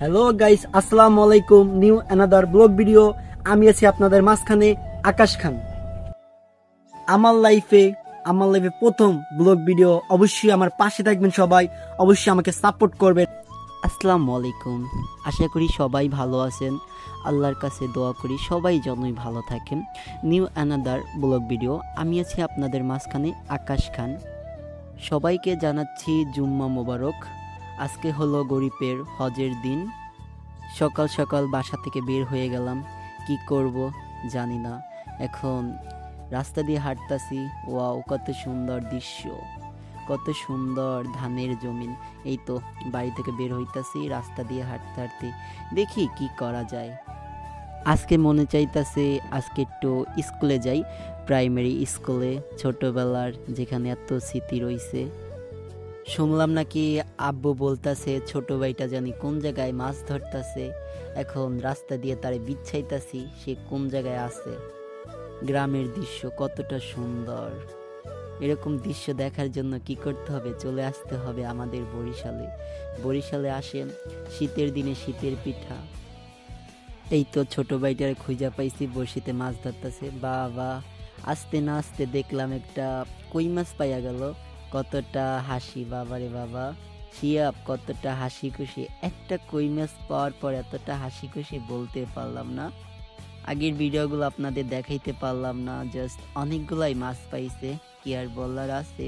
Hello guys, আসসালামু আলাইকুম। New another blog video. আমি আছি আপনাদের মাঝখানে, আকাশ খান। আমার লাইফে প্রথম ব্লগ ভিডিও। অবশ্যই আমার পাশে থাকবেন সবাই, অবশ্যই আমাকে সাপোর্ট করবেন। আসসালামু আলাইকুম। আশা করি সবাই ভালো আছেন। আল্লাহর কাছে দোয়া করি সবাই যেনই ভালো থাকেন। New another blog video. আমি আছি আপনাদের মাঝখানে, আকাশ খান। সবাইকে জানাচ্ছি জুম্মা মোবারক। আজকে হলো গরিবের হজের দিন। সকাল সকাল বাসা থেকে বের হয়ে গেলাম, কি করব জানি না। এখন রাস্তা দিয়ে হাঁটতাছি, ওয়াও কত সুন্দর দৃশ্য, কত সুন্দর ধানের জমিন। এই তো বাড়ি থেকে বের হইতাছি, রাস্তা দিয়ে হাঁটতে হাঁটতে দেখি কি করা যায়। আজকে মনে চাইতাছে আজকে একটু স্কুলে যাই, প্রাইমারি স্কুলে, ছোটবেলার যেখানে এত স্মৃতি রইছে। শুনলাম নাকি আব্বু বলতাছে ছোট ভাইটা জানি কোন জায়গায় মাছ ধরতাছে। এখন রাস্তা দিয়ে তারে বিচ্ছাইতাছি, সে কোন জায়গায় আছে। গ্রামের দৃশ্য কতটা সুন্দর। এরকম দৃশ্য দেখার জন্য কি করতে হবে, চলে আসতে হবে আমাদের বরিশালে। বরিশালে আসেন শীতের দিনে শীতের পিঠা। এই তো ছোট ভাইটারে খুঁজা পাইছি, বড়শিতে মাছ ধরতেছে। বাবা, আস্তে না আস্তে দেখলাম একটা কই মাছ পাইয়া গেল। কতটা হাসি, বাবারে বাবা, শিয়াব কতটা হাসি খুশি। একটা কই মাছ পাওয়ার পর এতটা হাসি খুশি বলতে পারলাম না। আগের ভিডিওগুলো আপনাদের দেখাইতে পারলাম না, জাস্ট অনেকগুলাই মাছ পাইছে, কি আর বলার আছে।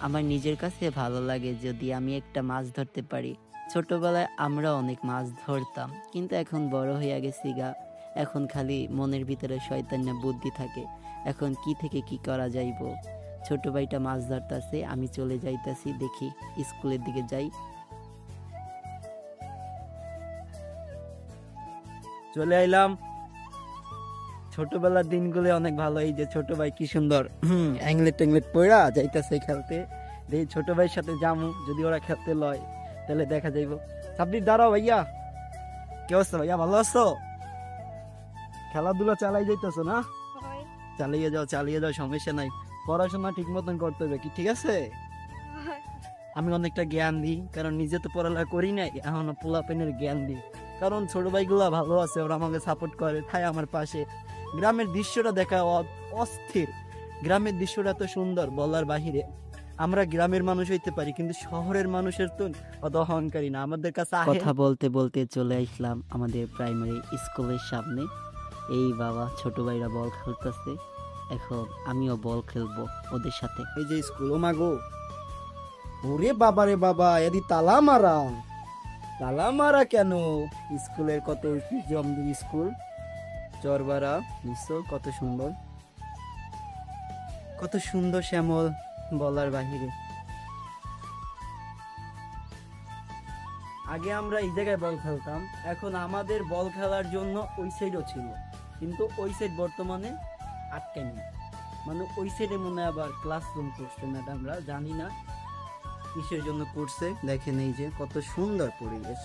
আমার নিজের কাছে ভালো লাগে যদি আমি একটা মাছ ধরতে পারি। ছোটবেলায় আমরা অনেক মাছ ধরতাম, কিন্তু এখন বড় হইয়া গেছি গা। এখন খালি মনের ভিতরে শয়তান্না বুদ্ধি থাকে, এখন কি থেকে কি করা যাইব। ছোট ভাইটা মাছ ধরতেছে, আমি চলে যাইতাছি, দেখি স্কুলের দিকে যাই। চলে আইলাম। ছোটবেলার দিনগুলো অনেক ভালো। এই যে ছোট ভাই কি সুন্দর অ্যাংলেট ট্যাংলেট পড়া যাইতাছে খেলতে। দেখি ছোট ভাইয়ের সাথে যামু, যদি ওরা খেলতে লয় তাহলে দেখা যাইব। সাব্বির দাঁড়াও ভাইয়া, কে অবস্থা ভাইয়া, ভালো আছো? খেলাধুলা চালাই যাইতেছো না? চালিয়ে যাও চালিয়ে যাও, সমস্যা নাই। পড়াশোনা ঠিক মতন করতে হবে, কি ঠিক আছে? আমি অনেকটা জ্ঞান দিই, কারণ নিজে তো পড়ালেখা করি নাই, এখন পোলাপেনের জ্ঞান দিই। কারণ ছোট ভাইগুলা ভালো আছে, ওরা আমাকে সাপোর্ট করে, তাই আমার পাশে। গ্রামের দৃশ্যটা দেখা অস্থির। গ্রামের দৃশ্যটা তো সুন্দর বলার বাহিরে। আমরা গ্রামের মানুষ হইতে পারি, কিন্তু শহরের মানুষের তো অত অহংকারী না। আমাদের কাছে কথা বলতে বলতে চলে আসলাম আমাদের প্রাইমারি স্কুলের সামনে। এই বাবা, ছোট ভাইরা বল খেলতেছে, এখন আমিও বল খেলবো ওদের সাথে। এই যে স্কুল, ও মাগো, ওরে বাবা রে বাবা, এদি তালা মারা। তালা মারা কেন? স্কুলের কত জমদি স্কুল, চরবারা দৃশ্য কত সুন্দর, কত সুন্দর শ্যামল বলার বাহিরে। আগে আমরা এই জায়গায় বল খেলতাম, এখন আমাদের বল খেলার জন্য ওই সাইডও ছিল, কিন্তু ওই সাইড বর্তমানে আটকায়নি। মানে ওই সাইডে মনে হয় আবার ক্লাসরুম করছে ম্যাডামরা, জানি না কিসের জন্য করছে। দেখেন এই যে কত সুন্দর পরিবেশ।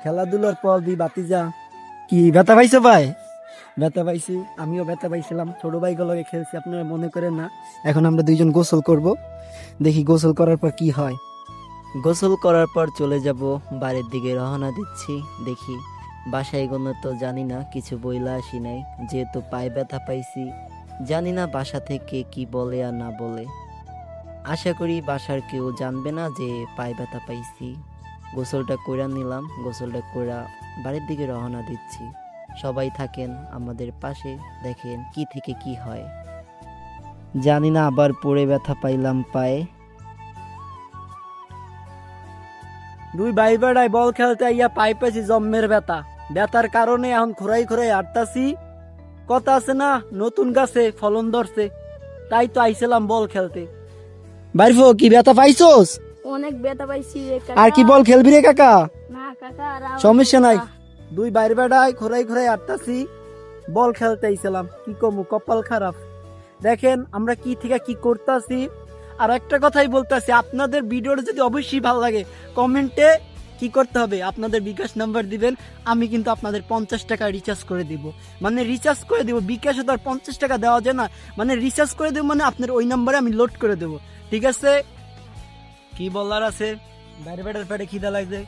খেলাধুলার পর দি বাতিজা, কি ব্যথা পাইছো ভাই? ব্যথা পাইছি, আমিও ব্যথা পাইছিলাম। ছোট ভাইগুলোকে খেলছি, আপনারা মনে করেন না। এখন আমরা দুইজন গোসল করব, দেখি গোসল করার পর কি হয়। গোসল করার পর চলে যাব বাড়ির দিকে, রওনা দিচ্ছি। দেখি বাসায় কোনো তো জানি না, কিছু বইলা আসি নাই, যেহেতু পায়ে ব্যথা পাইছি। জানি না বাসা থেকে কি বলে আর না বলে। আশা করি বাসার কেউ জানবে না যে পায়ে ব্যথা পাইছি। গোসলটা কইরা নিলাম, গোসলটা কইরা বাড়ির দিকে রওনা দিচ্ছি। সবাই থাকেন আমাদের পাশে, দেখেন কি থেকে কি হয়। জানি না আবার পড়ে ব্যথা পাইলাম পায়ে। দুই ভাই বেড়াই বল খেলতে আইয়া পাই পেয়েছি জম্মের ব্যথা। ব্যথার কারণে এখন খোরাই খোরাই হাঁটতাছি। কথা আছে না, নতুন গাছে ফলন ধরছে, তাই তো আইছিলাম বল খেলতে। বাইরফো, কি ব্যথা পাইছোস? অনেক ব্যথা পাইছি রে কাকা। আর কি বল খেলবি রে কাকা? না কাকা, সমস্যা নাই। দুই বাইরে বেড়াই খোরাই খোরাই হাঁটতাছি, বল খেলতে আইছিলাম। কি কমু, কপাল খারাপ। দেখেন আমরা কি থেকে কি করতেছি। আর একটা কথাই বলতেছি, আপনাদের ভিডিওটা যদি অবশ্যই ভালো লাগে, কমেন্টে কি করতে হবে, আপনাদের বিকাশ নাম্বার দিবেন, আমি কিন্তু আপনাদের 50 টাকা রিচার্জ করে দিব। মানে রিচার্জ করে দিব, বিকাশে তো আর 50 টাকা দেওয়া যায় না, মানে রিচার্জ করে দেবো, মানে আপনার ওই নাম্বারে আমি লোড করে দেবো। ঠিক আছে, কি বলার আছে? বাইরে বেটার পেটে খিদা লাগছে,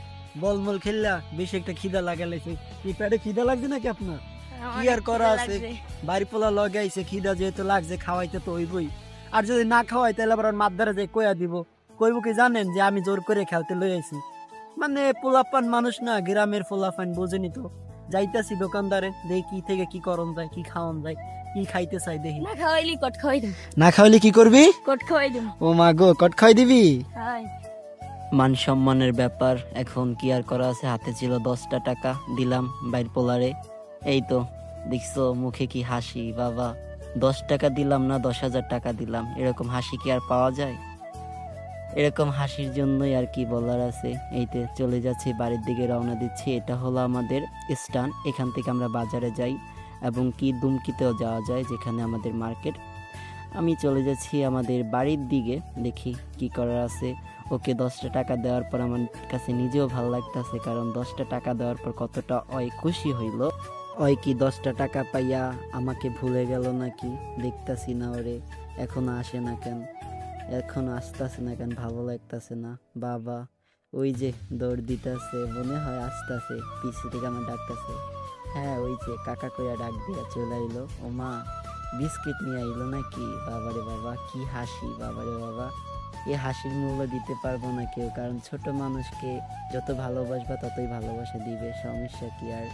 বলমল খেললা বেশি একটা খিদা লাগাইছে। কি পেটে খিদা লাগছে নাকি আপনার? কি আর করা আছে, বাড়ি পোলা লগে আইছে, খিদা যেহেতু লাগছে খাওয়াইতে তো হইবই। আর যদি না খাওয়াই তাহলে আবার মাত দ্বারা যে কয়া দিব, কইব কি জানেন যে আমি জোর করে খেলতে লই আইছি। মানে পোলাপান মানুষ না, গ্রামের পোলাপান বোঝেনি তো। যাইতাছি দোকানদারে, দেখি কি থেকে কি করন যায়, কি খাওয়ান যায়, কি খাইতে চাই দেখি। না খাওয়াইলি কট খাওয়াই দিম। না খাওয়াইলে কি করবি? কট খাওয়াই দিম। ও মা গো, কট খাই দিবি? হাই মান সম্মানের ব্যাপার, এখন কি আর করা আছে। হাতে ছিল 10টা টাকা, দিলাম বাইর পোলারে। এই তো দেখছো মুখে কি হাসি বাবা। 10 টাকা দিলাম না 10,000 টাকা দিলাম, এরকম হাসি কি আর পাওয়া যায়? এরকম হাসির জন্যই আর কি বলার আছে। এইতে চলে যাচ্ছি বাড়ির দিকে, রওনা দিচ্ছি। এটা হলো আমাদের স্ট্যান্ড, এখান থেকে আমরা বাজারে যাই এবং কি দুমকিতেও যাওয়া যায়, যেখানে আমাদের মার্কেট। আমি চলে যাচ্ছি আমাদের বাড়ির দিকে, দেখি কি করার আছে। ওকে 10টা টাকা দেওয়ার পর আমার কাছে নিজেও ভালো লাগতেছে, কারণ 10টা টাকা দেওয়ার পর কতটা ওই খুশি হইল। ওই কি 10টা টাকা পাইয়া আমাকে ভুলে গেল নাকি, দেখতাছি না ওরে, এখনো আসে না কেন, এখনো আসতেছে না কেন, ভালো লাগতেছে না। বাবা ওই যে দৌড় দিতেছে, মনে হয় আসতেছে, পিছু থেকে আমার ডাকতেছে। হ্যাঁ ওই যে কাকা কইয়া ডাক দিয়া চলে আইলো। ও মা, বিস্কিট নিয়ে আইলো নাকি? বাবারে বাবা, কি হাসি, বাবারে বাবা। এই হাসির মূল্য দিতে পারবো না কেউ, কারণ ছোট মানুষকে যত ভালোবাসবা ততই ভালোবাসা দিবে, সমস্যা কি আর।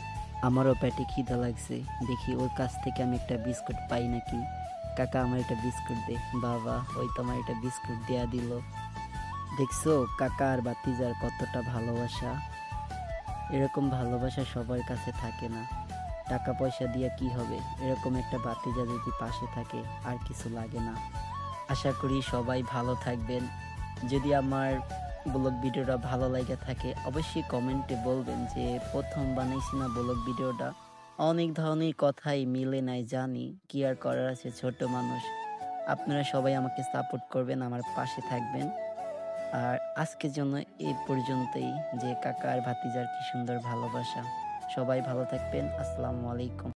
আমারও পেটে খিদা লাগছে, দেখি ওর কাছ থেকে আমি একটা বিস্কুট পাই নাকি। কাকা আমার একটা বিস্কুট দে। বাবা ওই তো আমার একটা বিস্কুট দেয়া দিল। দেখছো কাকা আর বাতিজার কতটা ভালোবাসা। এরকম ভালোবাসা সবার কাছে থাকে না। টাকা পয়সা দিয়ে কি হবে, এরকম একটা বাতিজা যদি পাশে থাকে আর কিছু লাগে না। আশা করি সবাই ভালো থাকবেন। যদি আমার ব্লগ ভিডিওটা ভালো লাগে থাকে অবশ্যই কমেন্টে বলবেন যে প্রথম বানাইছি না ব্লগ ভিডিওটা, অনেক ধরনের কথাই মিলে নাই, জানি কি আর করার আছে, ছোট মানুষ। আপনারা সবাই আমাকে সাপোর্ট করবেন, আমার পাশে থাকবেন। আর আজকের জন্য এই পর্যন্তই, যে কাকা আর ভাতিজার কি সুন্দর ভালোবাসা। সবাই ভালো থাকবেন, আসসালামু আলাইকুম।